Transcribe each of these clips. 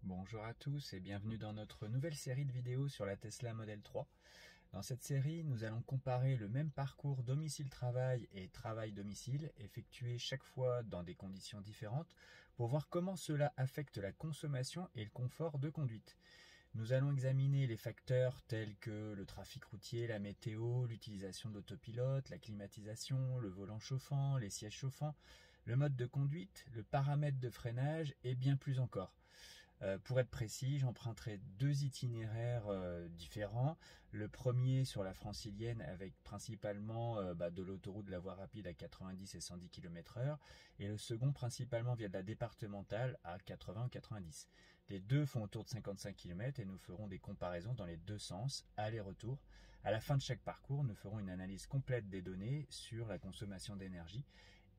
Bonjour à tous et bienvenue dans notre nouvelle série de vidéos sur la Tesla Model 3. Dans cette série, nous allons comparer le même parcours domicile-travail et travail-domicile, effectué chaque fois dans des conditions différentes, pour voir comment cela affecte la consommation et le confort de conduite. Nous allons examiner les facteurs tels que le trafic routier, la météo, l'utilisation de l'autopilote, la climatisation, le volant chauffant, les sièges chauffants, le mode de conduite, le paramètre de freinage et bien plus encore. Pour être précis, j'emprunterai deux itinéraires différents. Le premier sur la francilienne avec principalement de l'autoroute de la voie rapide à 90 et 110 km/h et le second principalement via de la départementale à 80 ou 90. Les deux font autour de 55 km et nous ferons des comparaisons dans les deux sens, aller-retour. À la fin de chaque parcours, nous ferons une analyse complète des données sur la consommation d'énergie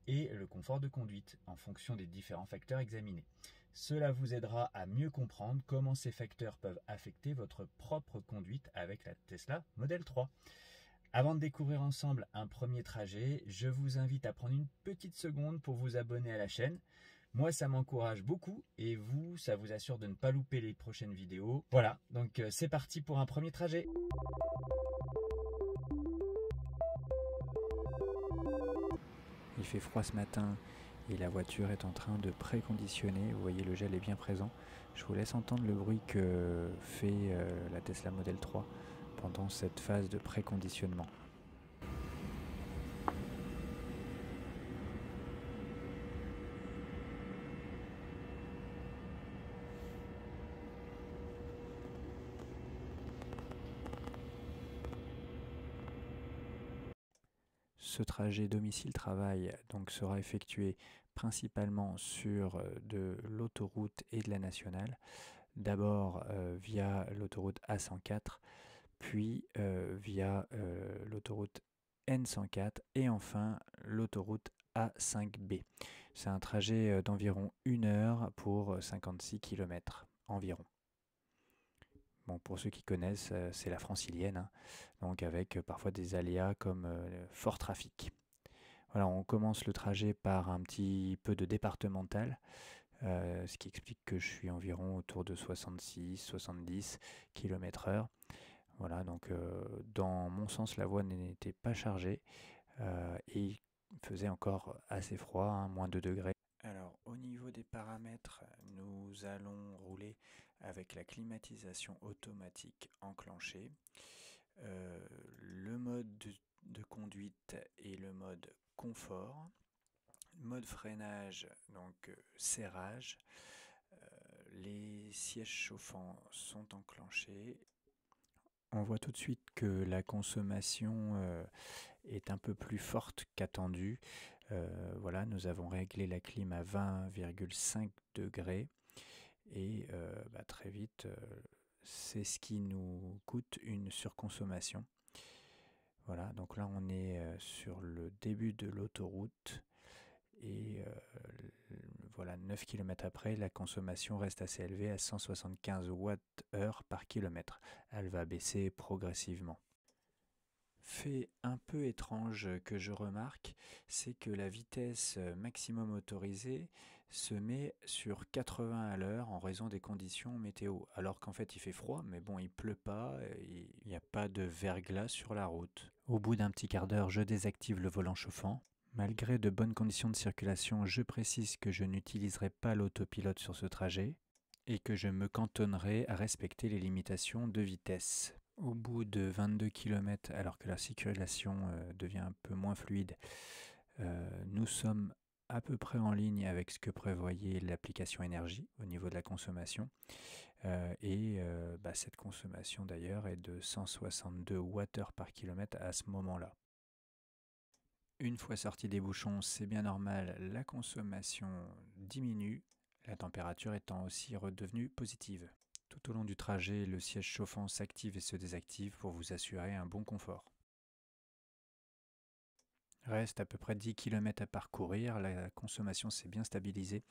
et le confort de conduite en fonction des différents facteurs examinés. Cela vous aidera à mieux comprendre comment ces facteurs peuvent affecter votre propre conduite avec la Tesla Model 3. Avant de découvrir ensemble un premier trajet, je vous invite à prendre une petite seconde pour vous abonner à la chaîne. Moi, ça m'encourage beaucoup et vous, ça vous assure de ne pas louper les prochaines vidéos. Voilà, donc c'est parti pour un premier trajet. Il fait froid ce matin et la voiture est en train de préconditionner. Vous voyez, le gel est bien présent. Je vous laisse entendre le bruit que fait la Tesla Model 3 pendant cette phase de préconditionnement. Ce trajet domicile-travail donc sera effectué principalement sur de l'autoroute et de la nationale. D'abord via l'autoroute A104, puis via l'autoroute N104 et enfin l'autoroute A5B. C'est un trajet d'environ 1 heure pour 56 km environ. Bon, pour ceux qui connaissent, c'est la francilienne, hein, donc avec parfois des aléas comme fort trafic. Voilà, on commence le trajet par un petit peu de départemental, ce qui explique que je suis environ autour de 66-70 km/h. Voilà, donc dans mon sens, la voie n'était pas chargée et il faisait encore assez froid, hein, moins 2 degrés. Alors, au niveau des paramètres, nous allons rouler avec la climatisation automatique enclenchée, le mode de conduite et le mode confort, mode freinage, donc serrage, les sièges chauffants sont enclenchés. On voit tout de suite que la consommation est un peu plus forte qu'attendu. Voilà, nous avons réglé la clim à 20,5 degrés et très vite, c'est ce qui nous coûte une surconsommation. Voilà, donc là on est sur le début de l'autoroute et voilà, 9 km après, la consommation reste assez élevée à 175 Wh par kilomètre. Elle va baisser progressivement. Fait un peu étrange que je remarque, c'est que la vitesse maximum autorisée se met sur 80 à l'heure en raison des conditions météo. Alors qu'en fait il fait froid, mais bon, il pleut pas, il n'y a pas de verglas sur la route. Au bout d'un petit quart d'heure, je désactive le volant chauffant. Malgré de bonnes conditions de circulation, je précise que je n'utiliserai pas l'autopilote sur ce trajet et que je me cantonnerai à respecter les limitations de vitesse. Au bout de 22 km, alors que la circulation devient un peu moins fluide, nous sommes à peu près en ligne avec ce que prévoyait l'application énergie au niveau de la consommation. Cette consommation d'ailleurs est de 162 Wh par kilomètre à ce moment-là. Une fois sorti des bouchons, c'est bien normal, la consommation diminue, la température étant aussi redevenue positive. Tout au long du trajet, le siège chauffant s'active et se désactive pour vous assurer un bon confort. Reste à peu près 10 km à parcourir, la consommation s'est bien stabilisée.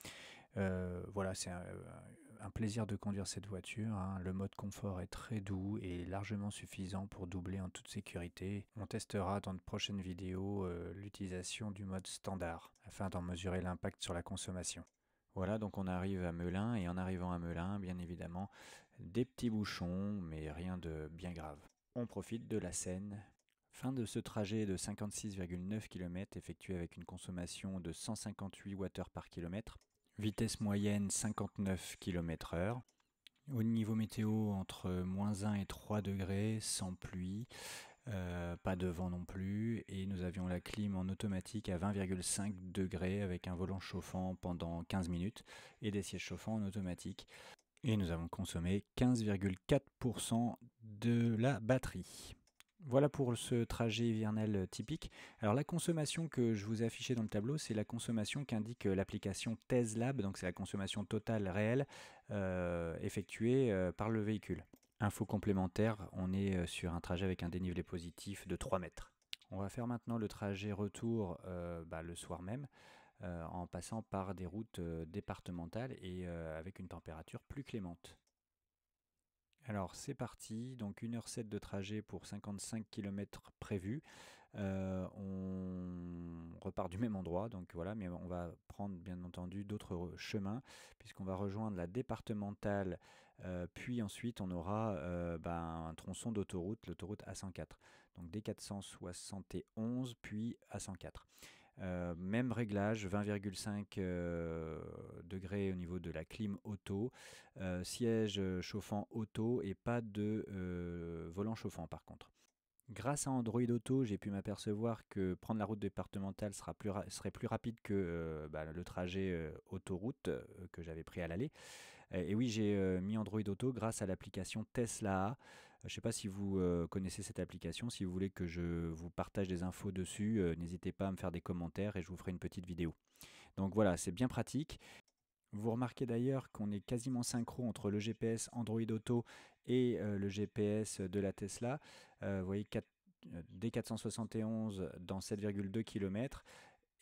Voilà, c'est un plaisir de conduire cette voiture, hein. Le mode confort est très doux et largement suffisant pour doubler en toute sécurité. On testera dans de prochaines vidéos l'utilisation du mode standard afin d'en mesurer l'impact sur la consommation. Voilà, donc on arrive à Melun, et en arrivant à Melun, bien évidemment, des petits bouchons, mais rien de bien grave. On profite de la Seine. Fin de ce trajet de 56,9 km effectué avec une consommation de 158 Wh par kilomètre. Vitesse moyenne 59 km/h. Au niveau météo, entre -1 et 3 degrés, sans pluie, pas de vent non plus, et nous avions la clim en automatique à 20,5 degrés avec un volant chauffant pendant 15 minutes et des sièges chauffants en automatique. Et nous avons consommé 15,4% de la batterie. Voilà pour ce trajet hivernal typique. Alors la consommation que je vous ai affichée dans le tableau, c'est la consommation qu'indique l'application TESLab, donc c'est la consommation totale réelle effectuée par le véhicule. Info complémentaire, on est sur un trajet avec un dénivelé positif de 3 mètres. On va faire maintenant le trajet retour le soir même, en passant par des routes départementales et avec une température plus clémente. Alors c'est parti, donc 1h07 de trajet pour 55 km prévus. On repart du même endroit, donc voilà, mais on va prendre bien entendu d'autres chemins, puisqu'on va rejoindre la départementale, puis ensuite on aura un tronçon d'autoroute, l'autoroute A104. Donc D471, puis A104. Même réglage, 20,5 degrés au niveau de la clim auto, siège chauffant auto et pas de volant chauffant par contre. Grâce à Android Auto, j'ai pu m'apercevoir que prendre la route départementale serait plus rapide que le trajet autoroute que j'avais pris à l'aller. Et oui, j'ai mis Android Auto grâce à l'application Tesla. Je ne sais pas si vous connaissez cette application. Si vous voulez que je vous partage des infos dessus, n'hésitez pas à me faire des commentaires et je vous ferai une petite vidéo. Donc voilà, c'est bien pratique. Vous remarquez d'ailleurs qu'on est quasiment synchro entre le GPS Android Auto et le GPS de la Tesla. Vous voyez D471 dans 7,2 km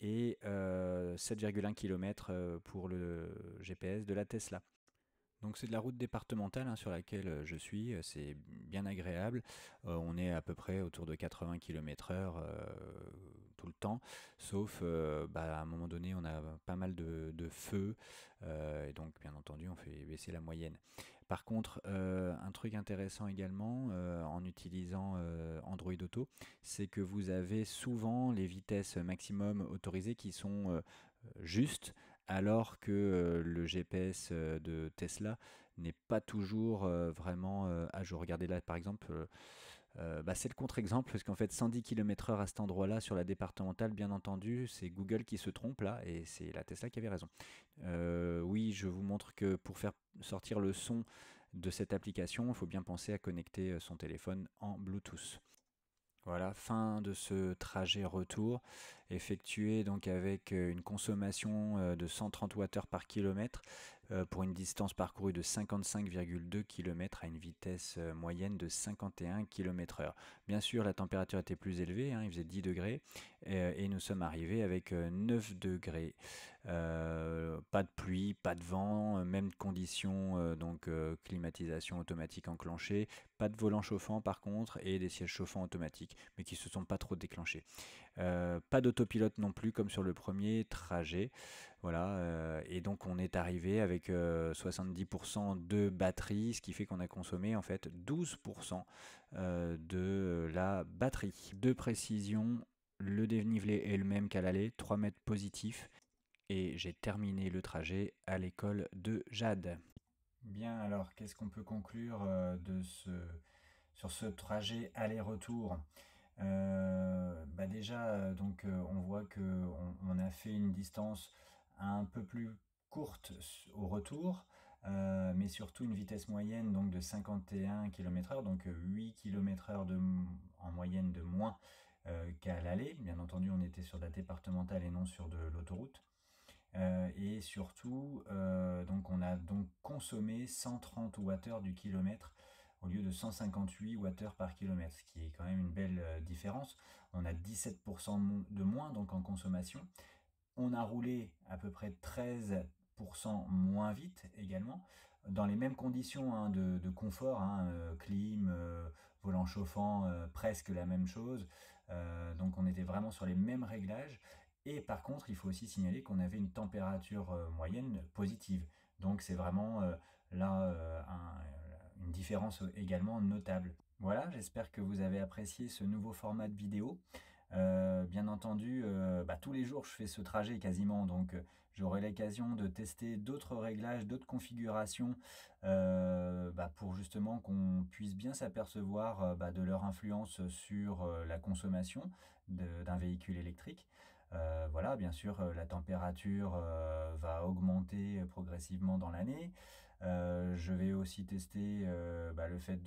et 7,1 km pour le GPS de la Tesla. Donc c'est de la route départementale sur laquelle je suis, c'est bien agréable. On est à peu près autour de 80 km/h tout le temps, sauf à un moment donné on a pas mal de feux, et donc bien entendu on fait baisser la moyenne. Par contre, un truc intéressant également en utilisant Android Auto, c'est que vous avez souvent les vitesses maximum autorisées qui sont justes, alors que le GPS de Tesla n'est pas toujours vraiment à jour. Regardez là par exemple, c'est le contre-exemple, parce qu'en fait 110 km/h à cet endroit-là sur la départementale, bien entendu, c'est Google qui se trompe là, et c'est la Tesla qui avait raison. Oui, je vous montre que pour faire sortir le son de cette application, il faut bien penser à connecter son téléphone en Bluetooth. Voilà, fin de ce trajet retour, effectué donc avec une consommation de 130 Wh par kilomètre pour une distance parcourue de 55,2 km à une vitesse moyenne de 51 km/h. Bien sûr, la température était plus élevée, il faisait 10 degrés, et nous sommes arrivés avec 9 degrés. Pas de pluie, pas de vent, même conditions, donc climatisation automatique enclenchée, pas de volant chauffant par contre, et des sièges chauffants automatiques, mais qui ne se sont pas trop déclenchés. Pas d'autopilote non plus comme sur le premier trajet. Voilà, et donc on est arrivé avec 70% de batterie, ce qui fait qu'on a consommé en fait 12% de la batterie. De précision, le dénivelé est le même qu'à l'aller, 3 mètres positifs, et j'ai terminé le trajet à l'école de Jade. Bien, alors qu'est-ce qu'on peut conclure sur ce trajet aller-retour? Déjà, on voit qu'on a fait une distance un peu plus courte au retour, mais surtout une vitesse moyenne donc de 51 km/h, donc 8 km/h en moyenne de moins qu'à l'aller. Bien entendu, on était sur de la départementale et non sur de l'autoroute. Et surtout, donc on a donc consommé 130 Wh du kilomètre au lieu de 158 Wh par kilomètre, ce qui est quand même une belle différence. On a 17% de moins donc en consommation. On a roulé à peu près 13% moins vite également, dans les mêmes conditions de confort, clim, volant chauffant, presque la même chose. Donc on était vraiment sur les mêmes réglages. Et par contre, il faut aussi signaler qu'on avait une température moyenne positive. Donc c'est vraiment là une différence également notable. Voilà, j'espère que vous avez apprécié ce nouveau format de vidéo. Bien entendu, tous les jours je fais ce trajet quasiment, donc j'aurai l'occasion de tester d'autres réglages, d'autres configurations pour justement qu'on puisse bien s'apercevoir de leur influence sur la consommation d'un véhicule électrique. Voilà, bien sûr, la température va augmenter progressivement dans l'année. Je vais aussi tester le fait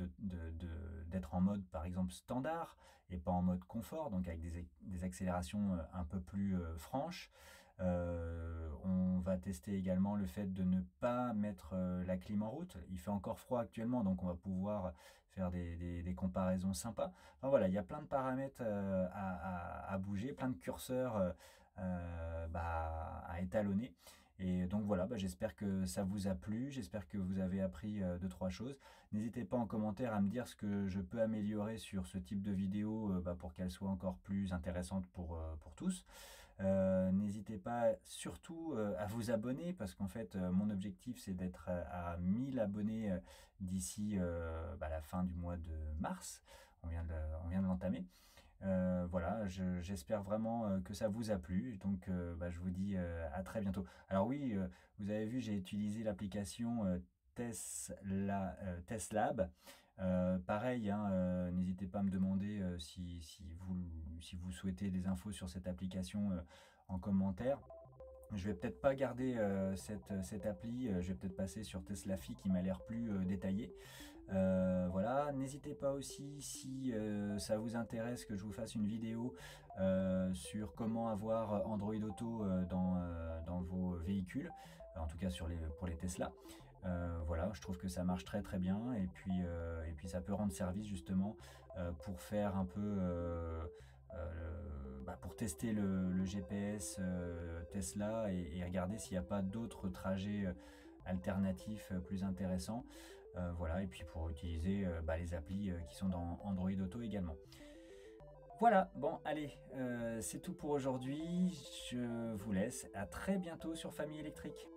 d'être en mode par exemple standard et pas en mode confort, donc avec des accélérations un peu plus franches. On va tester également le fait de ne pas mettre la clim en route. Il fait encore froid actuellement, donc on va pouvoir faire des comparaisons sympas. Enfin voilà, il y a plein de paramètres à bouger, plein de curseurs à étalonner. Et donc voilà, j'espère que ça vous a plu, j'espère que vous avez appris 2-3 choses. N'hésitez pas en commentaire à me dire ce que je peux améliorer sur ce type de vidéo pour qu'elle soit encore plus intéressante pour tous. N'hésitez pas surtout à vous abonner parce qu'en fait mon objectif c'est d'être à 1000 abonnés d'ici la fin du mois de mars. On vient de l'entamer. Voilà, j'espère vraiment que ça vous a plu. Donc je vous dis à très bientôt. Alors oui, vous avez vu, j'ai utilisé l'application Teslab. Pareil, hein, n'hésitez pas à me demander si vous souhaitez des infos sur cette application en commentaire. Je vais peut-être pas garder cette appli, je vais peut-être passer sur Teslafi qui m'a l'air plus détaillé. Voilà, n'hésitez pas aussi si ça vous intéresse que je vous fasse une vidéo sur comment avoir Android Auto dans vos véhicules, en tout cas pour les Tesla. Voilà, je trouve que ça marche très très bien et puis ça peut rendre service justement pour faire un peu pour tester le GPS Tesla et regarder s'il n'y a pas d'autres trajets alternatifs plus intéressants. Voilà, et puis pour utiliser les applis qui sont dans Android Auto également. Voilà, bon allez, c'est tout pour aujourd'hui. Je vous laisse. À très bientôt sur Famille Électrique.